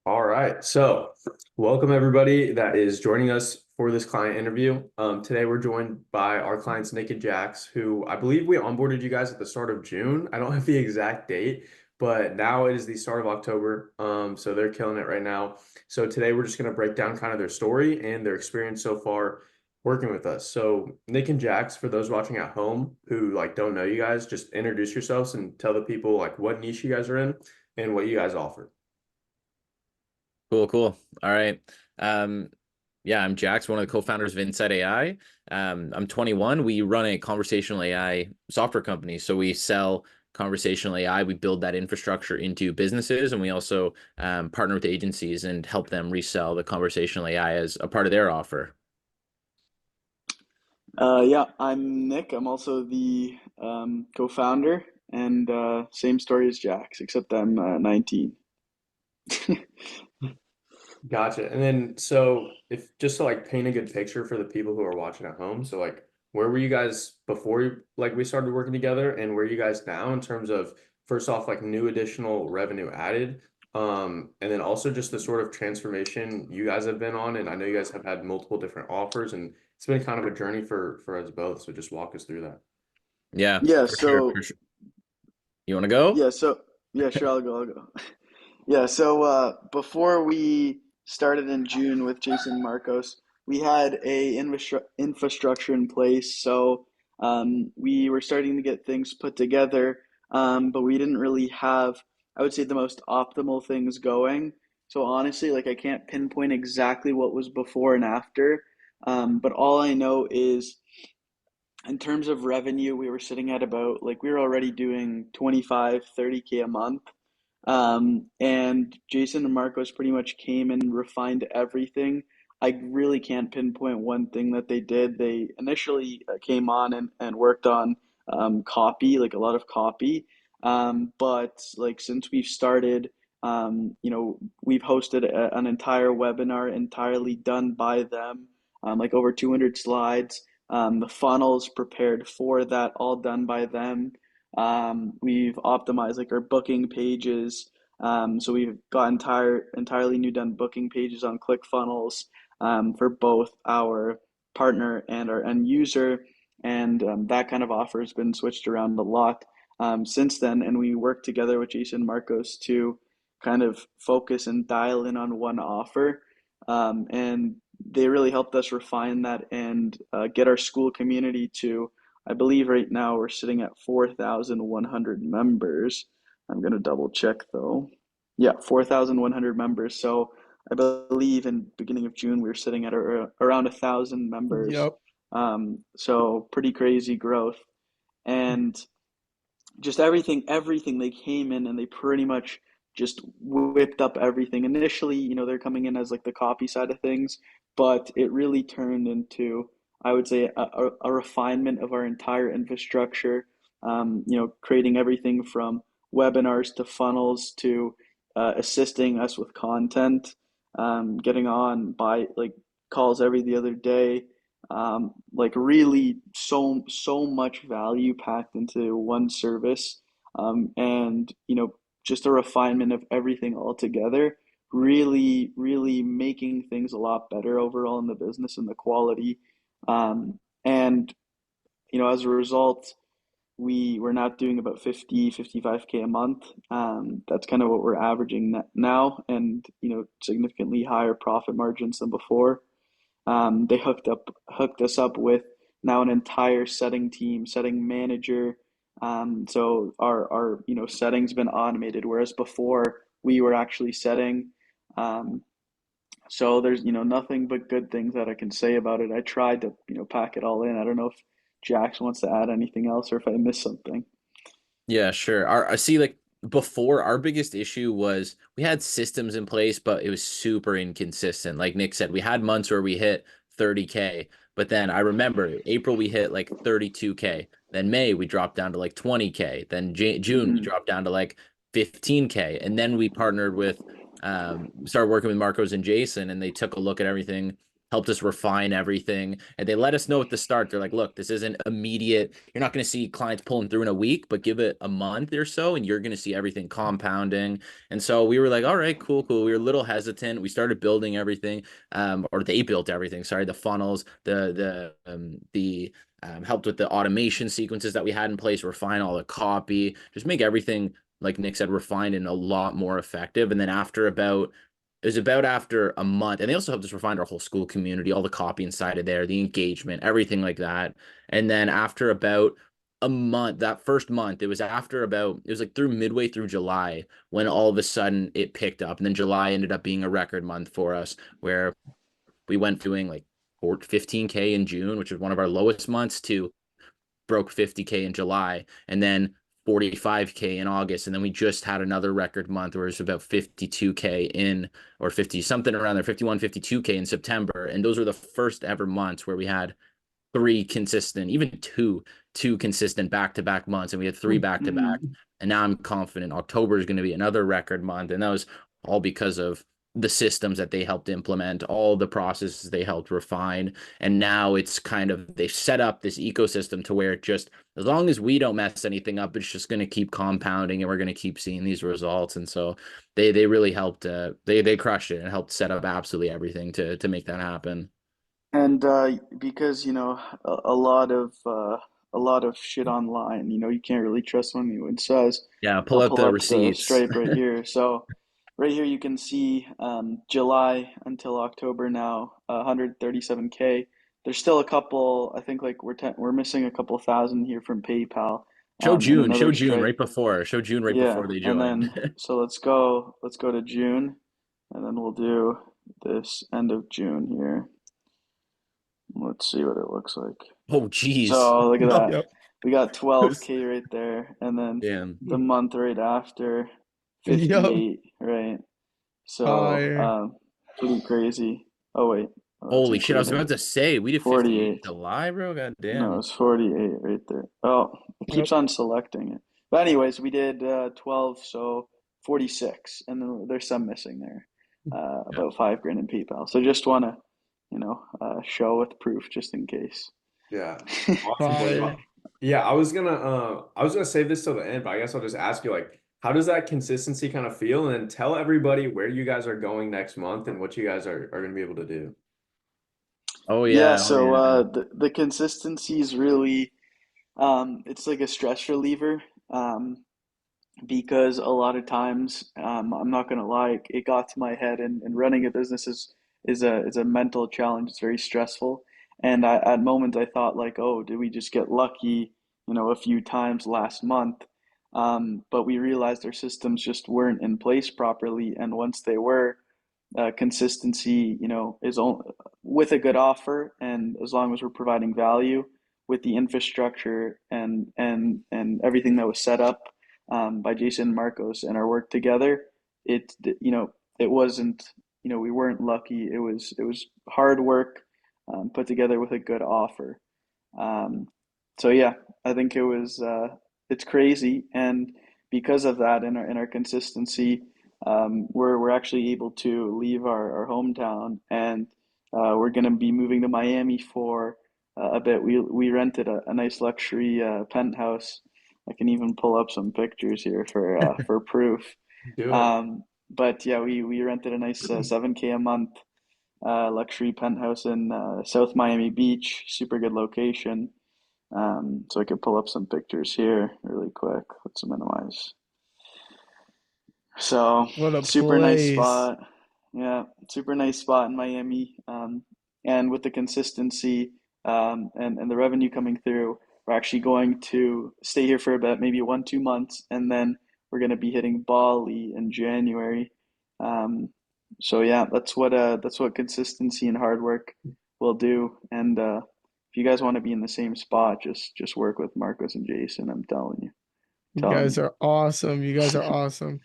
All right. So, welcome everybody that is joining us for this client interview. Today we're joined by our clients, Nick and Jax, who I believe we onboarded you guys at the start of June. I don't have the exact date, but now it is the start of October. So they're killing it right now. So today we're just going to break down kind of their story and their experience so far working with us. So Nick and Jax, for those watching at home who don't know you guys, just introduce yourselves and tell the people what niche you guys are in and what you guys offer. Cool, cool. All right. Um, yeah, I'm Jax, one of the co-founders of Inside AI. I'm 21. We run a conversational AI software company. So we sell conversational AI. We build that infrastructure into businesses, and we also partner with agencies and help them resell the conversational AI as a part of their offer. Yeah, I'm Nick. I'm also the co-founder, and same story as Jax, except I'm 19. Gotcha. And then, so if just to paint a good picture for the people who are watching at home, so where were you guys before we started working together, and where are you guys now in terms of first off new additional revenue added, and then also just the sort of transformation you guys have been on, and I know you guys have had multiple different offers, and it's been kind of a journey for us both. So just walk us through that. Yeah, Yeah, for sure, for so sure. You want to go? yeah, so yeah, sure, I'll go. Yeah, so before we started in June with Jason Marcos, we had infrastructure in place. So we were starting to get things put together, but we didn't really have, I would say, the most optimal things going. So honestly, I can't pinpoint exactly what was before and after, but all I know is in terms of revenue, we were sitting at about we were already doing 25, 30K a month. And Jason and Marcos pretty much came and refined everything. I really can't pinpoint one thing that they did. They initially came on and worked on copy, like a lot of copy. But since we've started, we've hosted an entire webinar entirely done by them, over 200 slides. The funnels prepared for that, all done by them. We've optimized our booking pages. So we've got entirely new done booking pages on ClickFunnels for both our partner and our end user. And that kind of offer has been switched around a lot since then. And we worked together with Jason Marcos to kind of focus and dial in on one offer. And they really helped us refine that and get our school community to, I believe right now we're sitting at 4,100 members. I'm going to double check though. Yeah, 4,100 members. So I believe in beginning of June we were sitting at around 1,000 members. Yep. So pretty crazy growth. And just everything they came in and they pretty much just whipped up everything. Initially, they're coming in as the copy side of things, but it really turned into, I would say, a refinement of our entire infrastructure. Creating everything from webinars to funnels to assisting us with content, getting on by calls every the other day, really so much value packed into one service, and just a refinement of everything all together, really making things a lot better overall in the business and the quality, and as a result we're not doing about 55K a month. That's kind of what we're averaging now, and significantly higher profit margins than before. They hooked us up with now an entire setting team, setting manager. So our setting's been automated, whereas before we were actually setting. Um, so there's nothing but good things that I can say about it. I tried to pack it all in. I don't know if Jax wants to add anything else or if I missed something. Yeah, sure. I see before our biggest issue was we had systems in place, but it was super inconsistent. Like Nick said, we had months where we hit 30K, but then I remember April we hit 32K. Then May we dropped down to 20K. Then June we Hmm. dropped down to 15K. And then we partnered with started working with Marcos and Jason, and they took a look at everything helped us refine everything. And they let us know at the start, they're like, look, this isn't immediate. You're not going to see clients pulling through in a week, but give it a month or so, and you're going to see everything compounding. And so we were like, all right, cool, cool. We were a little hesitant. We started building everything, or they built everything. Sorry, the funnels, the helped with the automation sequences that we had in place, refine all the copy, just make everything, like Nick said, refined and a lot more effective. And then it was about after a month, and they also helped us refine our whole school community, all the copy inside of there, the engagement, everything like that. And then after about a month, that first month, it was like through midway through July when all of a sudden it picked up. And then July ended up being a record month for us where we went doing like 15K in June, which was one of our lowest months, to broke 50K in July, and then 45K in August. And then we just had another record month where it's about 52K in, or 50 something around there, 51, 52K in September. And those were the first ever months where we had three consistent, even two consistent back-to-back months, and we had three back-to-back. Mhm. And now I'm confident October is going to be another record month, and that was all because of the systems that they helped implement, all the processes they helped refine. And now it's kind of, they've set up this ecosystem to where it just, as long as we don't mess anything up, it's just going to keep compounding, and we're going to keep seeing these results. And so they really helped, they crushed it and helped set up absolutely everything to make that happen. And because a lot of shit online, you can't really trust what anyone says. Yeah, pull I'll out pull the up the receipts. Stripe right here. So right here you can see July until October now, 137K. There's still a couple. I think like we're missing a couple thousand here from PayPal, and Show another June Stripe. show June right Yeah, before they and joined. then so let's go to June, and then we'll do this end of June here. Let's see what it looks like. Oh, geez. So look at Yep. that. Yep. We got 12K right there, and then Damn. the month right after, Yep. 58, right? So Fire. pretty crazy. Oh wait, oh, that's Holy shit. I was including about to say, we did 58 in 48. July, bro. God No, damn. it's 48 right there. Oh, it Yep. keeps on selecting it. But anyways, we did 12, so 46, and then there's some missing there. Yeah. About 5 grand in PayPal. So just want to, show with proof just in case. Yeah. Awesome. Shit. Well, Yeah. yeah, I was gonna save this till the end, but I guess I'll just ask you like, how does that consistency kind of feel? And then tell everybody where you guys are going next month and what you guys are gonna be able to do. Oh, Yeah, yeah. Oh, so yeah. the consistency is really it's like a stress reliever. Because a lot of times, I'm not gonna lie, it got to my head, and running a business is a mental challenge. It's very stressful, and at moments I thought like, oh, did we just get lucky, a few times last month? But we realized our systems just weren't in place properly, and once they were, consistency, is only with a good offer, and as long as we're providing value with the infrastructure and everything that was set up by Jason and Marcos and our work together, it it wasn't, we weren't lucky. It was hard work put together with a good offer. Um, so yeah, I think it's crazy, and because of that, in our consistency, we're actually able to leave our hometown, and we're gonna be moving to Miami for a bit. We rented a nice luxury penthouse. I can even pull up some pictures here for proof. Do it. But yeah, we rented a nice 7K a month luxury penthouse in South Miami Beach. Super good location. So I could pull up some pictures here really quick. Let's minimize. So What a super nice place. spot. Yeah, super nice spot in Miami. And with the consistency and the revenue coming through, we're actually going to stay here for about maybe 1, 2 months, and then we're going to be hitting Bali in January. Um, so yeah, that's what consistency and hard work will do. And if you guys want to be in the same spot, just work with Marcos and Jason. I'm telling you, You telling guys you. are awesome. You guys are awesome.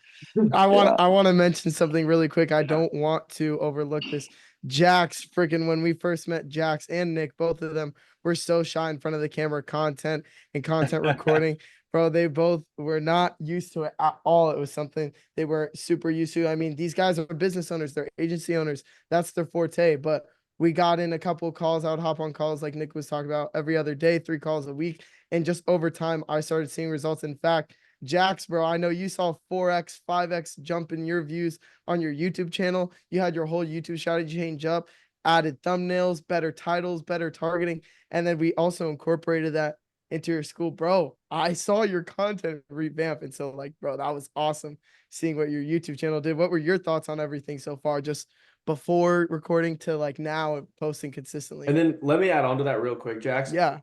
I want Yeah. I want to mention something really quick. I don't want to overlook this. Jax, freaking when we first met Jax and Nick, both of them were so shy in front of the camera, content and content recording. Bro, they both were not used to it at all. It was something they were super used to. I mean, these guys are business owners, they're agency owners. That's their forte. But we got in a couple of calls. I would hop on calls like Nick was talking about every other day, 3 calls a week. And just over time, I started seeing results. In fact, Jax, bro, I know you saw 4x, 5x jump in your views on your YouTube channel. You had your whole YouTube strategy change up, added thumbnails, better titles, better targeting. And then we also incorporated that into your school. Bro, I saw your content revamp. And so, like, bro, that was awesome seeing what your YouTube channel did. What were your thoughts on everything so far? Just before recording to like now posting consistently. And then let me add on to that real quick, Jax. Yeah.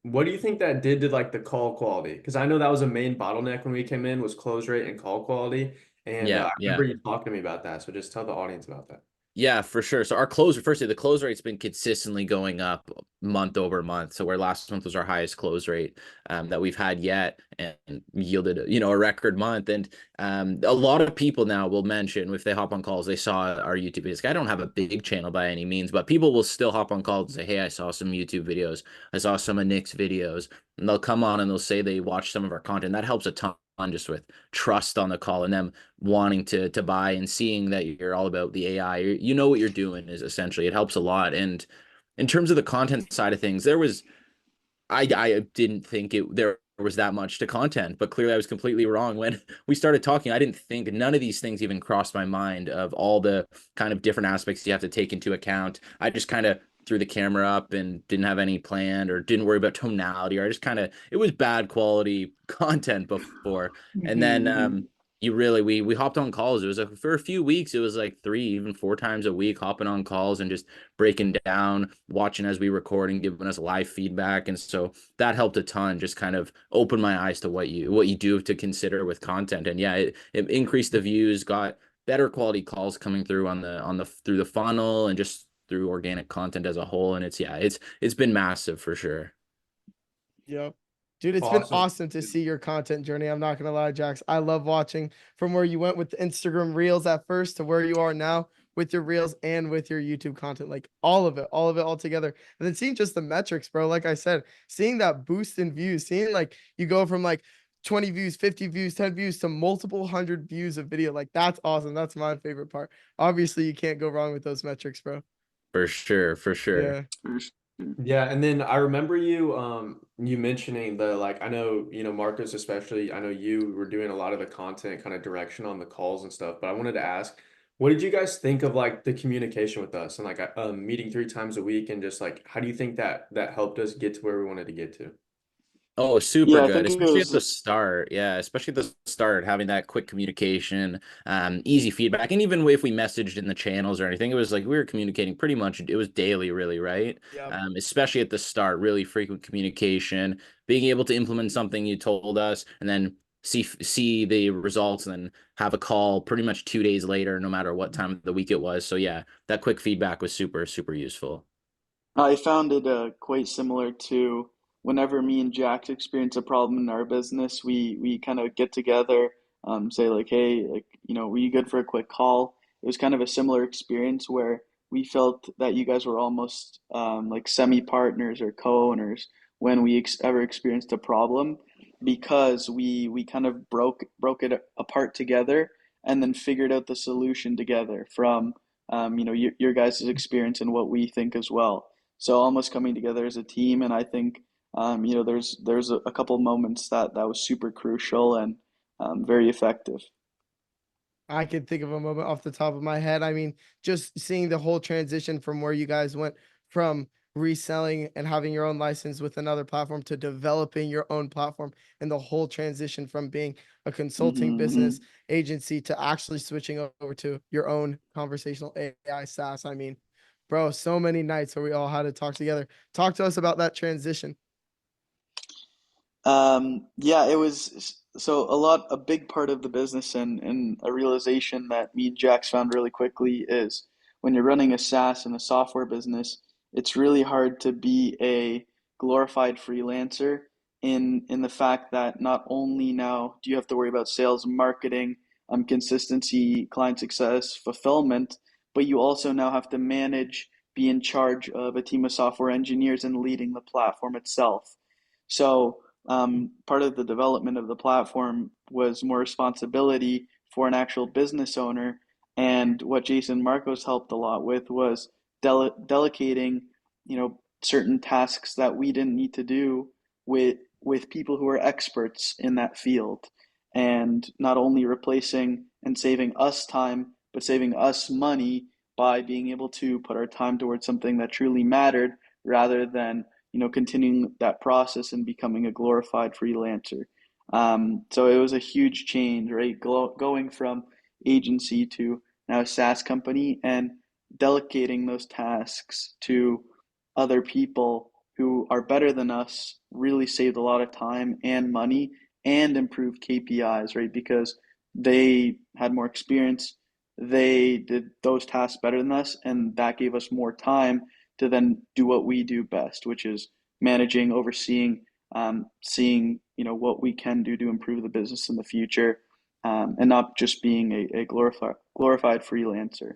What do you think that did to like the call quality? Because I know that was a main bottleneck when we came in was close rate and call quality. And Yeah, I yeah. remember you talking to me about that. So just tell the audience about that. Yeah, for sure. So our firstly, the close rate's been consistently going up month over month. So where last month was our highest close rate that we've had yet, and yielded, a record month. And a lot of people now will mention if they hop on calls, they saw our YouTube videos. I don't have a big channel by any means, but people will still hop on calls and say, "Hey, I saw some YouTube videos. I saw some of Nick's videos," and they'll come on and they'll say they watch some of our content. That helps a ton just with trust on the call and them wanting to buy and seeing that you're all about the AI. You know what you're doing is essentially it helps a lot. And in terms of the content side of things, I didn't think there was that much to content, but clearly I was completely wrong when we started talking. I didn't think none of these things even crossed my mind of all the kind of different aspects you have to take into account. I just kind of threw the camera up and didn't have any planned or didn't worry about tonality, or I just kind of it was bad quality content before. And then we hopped on calls. It was for a few weeks, it was like 3, even 4 times a week hopping on calls and just breaking down, watching as we record and giving us live feedback. And so that helped a ton, just kind of open my eyes to what you do to consider with content. And yeah, it increased the views, got better quality calls coming through on the through the funnel and just through organic content as a whole. And it's been massive for sure. Yep. Dude, it's been Awesome. awesome to see your content journey. I'm not gonna lie, Jax. I love watching from where you went with the Instagram reels at first to where you are now with your reels and with your YouTube content. Like all of it all together. And then seeing just the metrics, bro. Like I said, seeing that boost in views, seeing like you go from like 20 views, 50 views, 10 views to multiple hundred views of video. Like that's awesome. That's my favorite part. Obviously, you can't go wrong with those metrics, bro. For sure, for sure. Yeah. Yeah, and then I remember you mentioning the like I know, Marcus especially, I know you were doing a lot of the content kind of direction on the calls and stuff, but I wanted to ask, what did you guys think of like the communication with us and like meeting 3 times a week and just like how do you think that helped us get to where we wanted to get to? Oh, super Yeah, I good, think it especially at was. the start. Yeah, especially at the start, having that quick communication, easy feedback. And even if we messaged in the channels or anything, it was like we were communicating pretty much, it was daily, really, right? Yep. Especially at the start, really frequent communication, being able to implement something you told us and then see the results and then have a call pretty much 2 days later, no matter what time of the week it was. So yeah, that quick feedback was super, super useful. I found it quite similar to whenever me and Jax experience a problem in our business, we kind of get together, say like, hey, like, were you good for a quick call? It was kind of a similar experience where we felt that you guys were almost like semi-partners or co-owners when we ever experienced a problem because we kind of broke it apart together and then figured out the solution together from your guys' experience and what we think as well. So almost coming together as a team, and I think there's a couple moments that was super crucial and very effective. I could think of a moment off the top of my head. I mean, just seeing the whole transition from where you guys went from reselling and having your own license with another platform to developing your own platform, and the whole transition from being a consulting business Hmm. agency to actually switching over to your own conversational AI SaaS. I mean, bro, so many nights where we all had to talk together. Talk to us about that transition. Yeah, it was so a big part of the business and a realization that me and Jax found really quickly is when you're running a SaaS and a software business, it's really hard to be a glorified freelancer in the fact that not only now do you have to worry about sales, marketing, consistency, client success, fulfillment, but you also now have to manage, be in charge of a team of software engineers and leading the platform itself. So part of the development of the platform was more responsibility for an actual business owner. And what Jason Marcos helped a lot with was delegating, certain tasks that we didn't need to do with people who are experts in that field, and not only replacing and saving us time, but saving us money by being able to put our time towards something that truly mattered rather than continuing that process and becoming a glorified freelancer. So it was a huge change, right? Going from agency to now a SaaS company, and delegating those tasks to other people who are better than us really saved a lot of time and money and improved KPIs, right? Because they had more experience, they did those tasks better than us, and that gave us more time to then do what we do best, which is managing, overseeing, seeing what we can do to improve the business in the future, and not just being a glorified freelancer.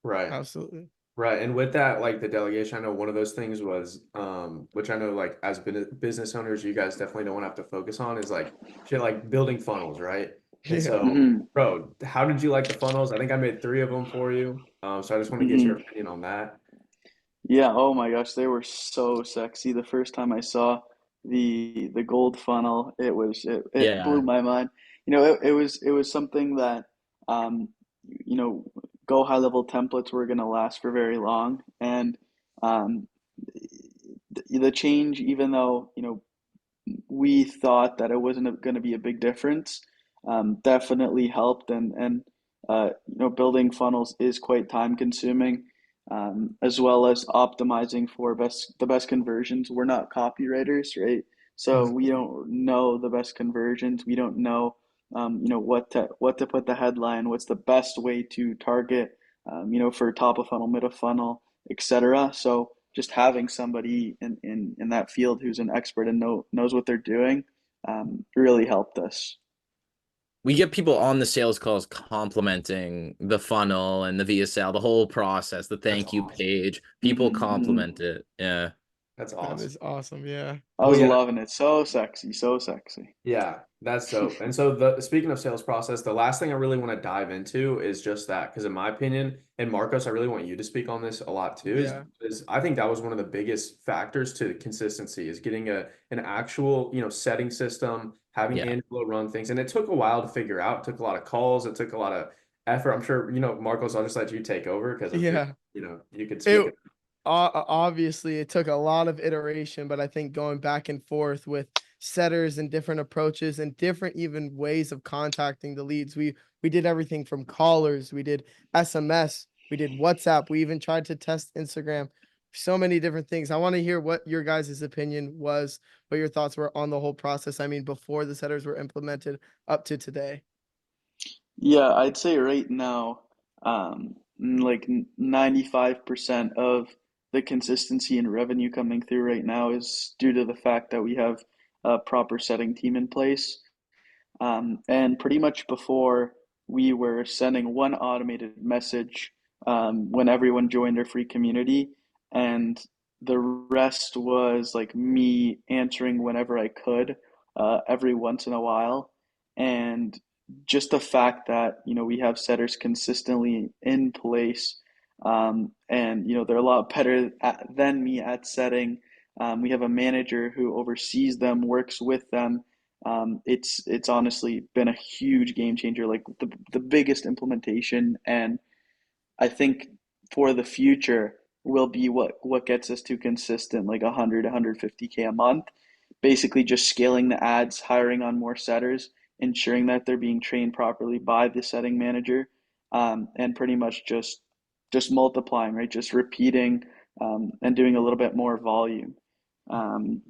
Right. Absolutely. Right. And with that, like the delegation, I know one of those things was, which I know like as business owners, you guys definitely don't want to have to focus on is like shit like building funnels, right? And Yeah. so, Hmm. bro, how did you like the funnels? I think I made 3 of them for you. So I just want to get your Hmm. opinion on that. Yeah, oh my gosh, they were so sexy. The first time I saw the gold funnel, it blew Yeah. my mind. It was something that um you know go high level templates were going to last for very long, and um the change, even though we thought that it wasn't going to be a big difference, definitely helped. And building funnels is quite time consuming, as well as optimizing for the best conversions. We're not copywriters, right? So we Absolutely. don't know the best conversions. We don't know, what to put the headline, what's the best way to target, for top of funnel, mid of funnel, etc. So just having somebody in that field who's an expert and knows what they're doing, really helped us. We get people on the sales calls complimenting the funnel and the VSL, the whole process, the That's thank you awesome. page. People Hmm. Hmm. compliment it. Yeah. That's That awesome. is awesome. Yeah. I Well, was yeah, loving it. So sexy, so sexy. yeah, that's dope. And so the speaking of sales process, the last thing I really want to dive into is just that, because in my opinion, and Marcos, I really want you to speak on this a lot too, Yeah. is I think that was one of the biggest factors to consistency is getting an actual, setting system, having Yeah. Angelo run things. And it took a while to figure out. It took a lot of calls, it took a lot of effort. I'm sure, Marcos, I'll just let you take over because I'm sure, Yeah. you could speak. It obviously it took a lot of iteration, but I think going back and forth with setters and different approaches and different even ways of contacting the leads. We did everything from callers, we did SMS, we did WhatsApp, we even tried to test Instagram. So many different things. I want to hear what your guys' opinion was, what your thoughts were on the whole process. I mean, before the setters were implemented up to today. Yeah, I'd say right now, like 95% of the consistency and revenue coming through right now is due to the fact that we have a proper setting team in place. And pretty much before, we were sending one automated message when everyone joined our free community, and the rest was like me answering whenever I could, every once in a while. And just the fact that we have setters consistently in place, and they're a lot better than me at setting. We have a manager who oversees them, works with them. It's honestly been a huge game changer, like the biggest implementation, and I think for the future will be what gets us to consistent, like 100, 150K a month. Basically, just scaling the ads, hiring on more setters, ensuring that they're being trained properly by the setting manager, and pretty much just multiplying, right? Just repeating, and doing a little bit more volume.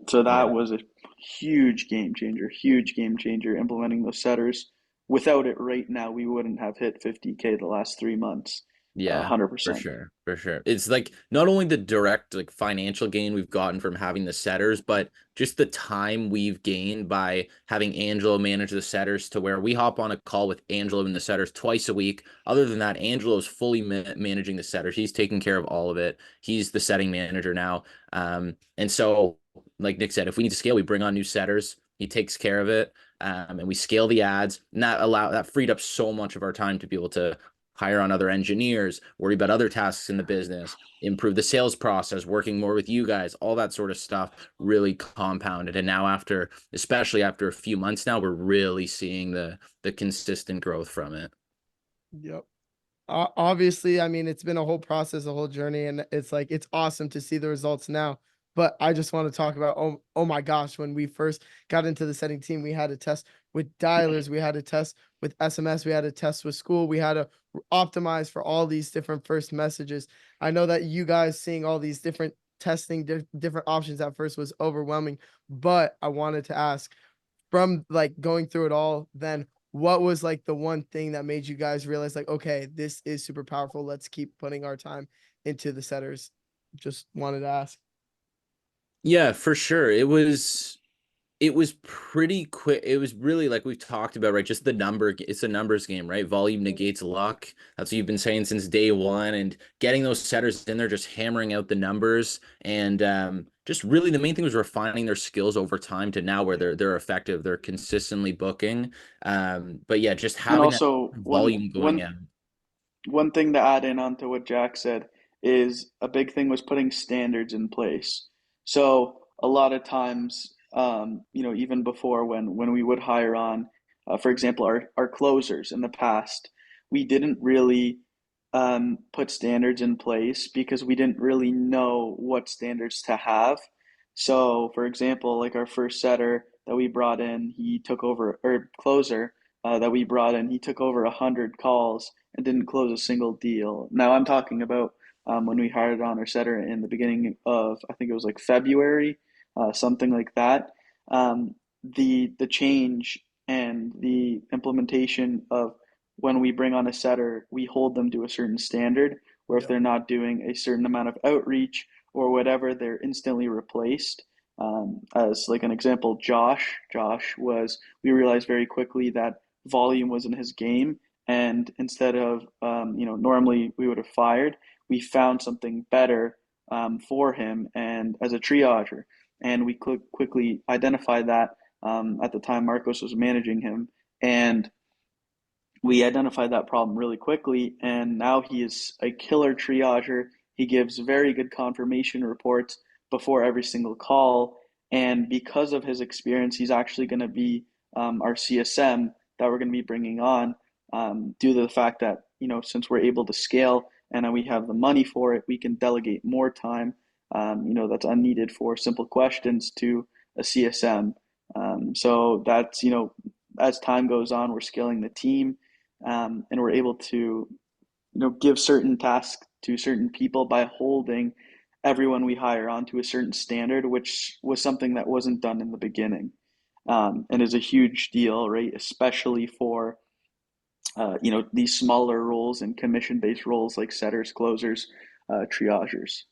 So that Yeah. was a huge game changer implementing those setters. Without it right now, we wouldn't have hit 50K the last 3 months. Yeah, for 100%. sure, for sure. It's like not only the direct like financial gain we've gotten from having the setters, but just the time we've gained by having Angelo manage the setters to where we hop on a call with Angelo and the setters twice a week. Other than that, Angelo's fully managing the setters. He's taking care of all of it. He's the setting manager now. And so like Nick said, if we need to scale, we bring on new setters. He takes care of it. And we scale the ads, and that freed up so much of our time to be able to hire on other engineers, worry about other tasks in the business, improve the sales process, working more with you guys, all that sort of stuff really compounded. And now especially after a few months now, we're really seeing the consistent growth from it. Yep. Obviously, I mean, it's been a whole process, a whole journey, and it's like it's awesome to see the results now. But I just want to talk about oh my gosh, when we first got into the setting team, we had to test with dialers, we had to test with SMS, we had to test with school, we had to optimize for all these different first messages. I know that you guys seeing all these different testing, different options at first was overwhelming, but I wanted to ask from like going through it all, then what was like the one thing that made you guys realize like, okay, this is super powerful. Let's keep putting our time into the setters. Just wanted to ask. Yeah, for sure. It was pretty quick. It was really like we've talked about, right? Just it's a numbers game, right? Volume negates luck. That's what you've been saying since day one. And getting those setters in there, just hammering out the numbers. And just really the main thing was refining their skills over time to now where they're effective. They're consistently booking. But yeah, just And having that also volume going out. one thing to add in onto what Jack said is a big thing was putting standards in place. So a lot of times, even before when we would hire on, for example, our closers in the past, we didn't really put standards in place because we didn't really know what standards to have. So, for example, like our first setter that we brought in, he took over, or closer that we brought in, he took over 100 calls and didn't close a single deal. Now I'm talking about when we hired on our setter in the beginning of, I think it was like February, something like that. The change and the implementation of when we bring on a setter, we hold them to a certain standard, where if Yep. they're not doing a certain amount of outreach or whatever, they're instantly replaced. As like an example, Josh was, we realized very quickly that volume wasn't his game. And instead of, normally we would have fired, we found something better for him and as a triager. And we quickly identified that at the time Marcos was managing him. And we identified that problem really quickly, and now he is a killer triager. He gives very good confirmation reports before every single call, and because of his experience, he's actually going to be our CSM that we're going to be bringing on due to the fact that since we're able to scale and we have the money for it, we can delegate more time, that's unneeded for simple questions to a CSM. So that's as time goes on, we're scaling the team and we're able to give certain tasks to certain people by holding everyone we hire onto a certain standard, which was something that wasn't done in the beginning, and is a huge deal, right? Especially for these smaller roles and commission-based roles like setters, closers, triagers.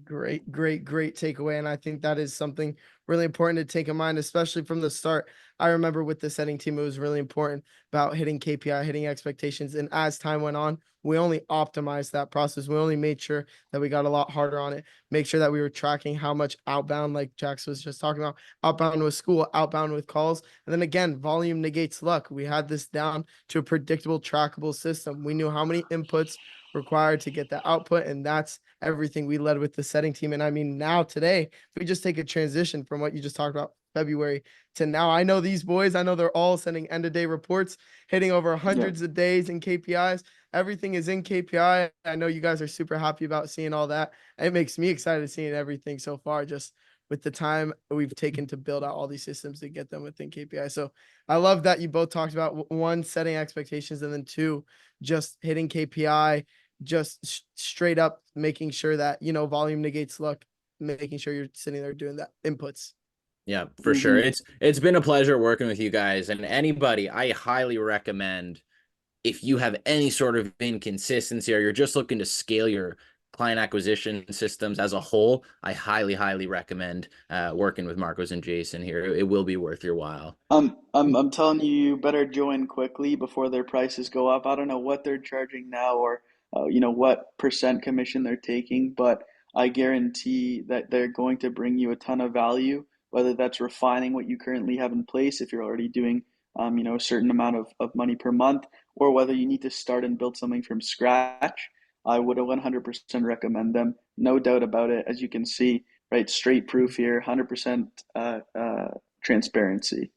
Great takeaway. And I think that is something really important to take in mind, especially from the start. I remember with the setting team, it was really important about hitting KPI, hitting expectations. And as time went on, we only optimized that process. We only made sure that we got a lot harder on it, make sure that we were tracking how much outbound, like Jax was just talking about, outbound with school, outbound with calls. And then again, volume negates luck. We had this down to a predictable, trackable system. We knew how many inputs required to get the output. And that's everything we led with the setting team. And I mean, now today, if we just take a transition from what you just talked about, February to now, I know these boys, I know they're all sending end of day reports, hitting over Yeah. hundreds of days in KPIs. Everything is in KPI. I know you guys are super happy about seeing all that. It makes me excited seeing everything so far, just with the time we've taken to build out all these systems to get them within KPI. So I love that you both talked about one, setting expectations, and then two, just hitting KPI, just straight up making sure that volume negates luck, making sure you're sitting there doing that inputs. Yeah, for sure. Hmm. It's been a pleasure working with you guys, and anybody, I highly recommend, if you have any sort of inconsistency or you're just looking to scale your client acquisition systems as a whole, I highly recommend working with Marcos and Jason here. It will be worth your while. I'm telling you, you better join quickly before their prices go up. I don't know what they're charging now or what percent commission they're taking, but I guarantee that they're going to bring you a ton of value, whether that's refining what you currently have in place if you're already doing a certain amount of money per month, or whether you need to start and build something from scratch, I would 100% recommend them. No doubt about it. As you can see, right, straight proof here, 100% transparency.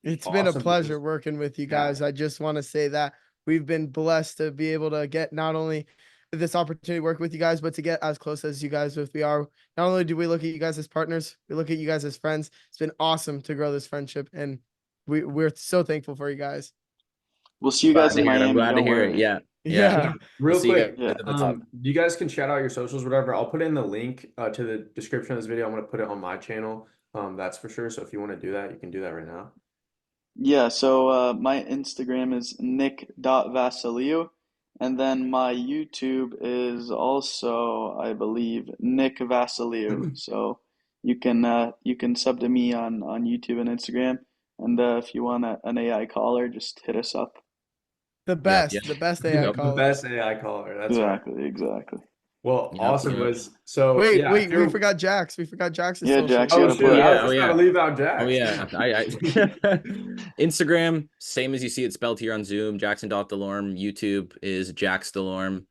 It's been a Awesome. pleasure working with you Yeah. guys. I just want to say that we've been blessed to be able to get not only this opportunity to work with you guys, but to get as close as you guys with we are. Not only do we look at you guys as partners, we look at you guys as friends. It's been awesome to grow this friendship, and we're so thankful for you guys. We'll see you Glad guys to in hear it. I'm Miami. glad to Don't hear it. worry. Yeah. Yeah. Yeah, We'll real see you quick, guys at the top. you guys can shout out your socials, whatever. I'll put in the link to the description of this video. I'm gonna put it on my channel. That's for sure. So if you want to do that, you can do that right now. Yeah, so my Instagram is nick.vasiliou, and then my YouTube is also, I believe, Nick Vasiliou. So you can sub to me on YouTube and Instagram, and if you want an AI caller, just hit us up. The Yeah. best AI Yep. The caller. best AI caller. That's right. Exactly. Well, Yep. awesome, Yep. Liz. So Wait, yeah, if we you're forgot Jax. We forgot Jax's Yeah, socials. Jax, you oh gotta shoot, Oh plug. I yeah. was Oh just gonna yeah. leave out Oh Jax. yeah. I Instagram, same as you see it spelled here on Zoom, Jackson.Delorme. YouTube is Jax Delorme.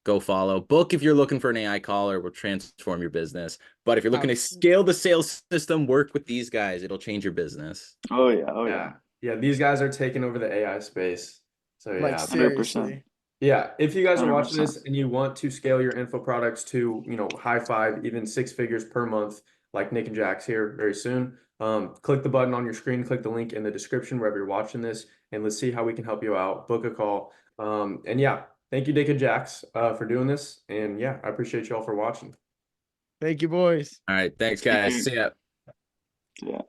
Go follow. Book if you're looking for an AI caller, will transform your business. But if you're looking to scale the sales system, work with these guys. It'll change your business. Oh yeah, Yeah. Yeah, these guys are taking over the AI space. So Like yeah. 100%. seriously. Yeah, if you guys are watching 100%. this and you want to scale your info products to, high five, even 6 figures per month, like Nick and Jax here very soon, click the button on your screen, click the link in the description wherever you're watching this, and let's see how we can help you out. Book a call. And yeah, thank you, Nick and Jax, for doing this. And yeah, I appreciate you all for watching. Thank you, boys. All right. Thanks, Thank guys. you. See ya. Yeah.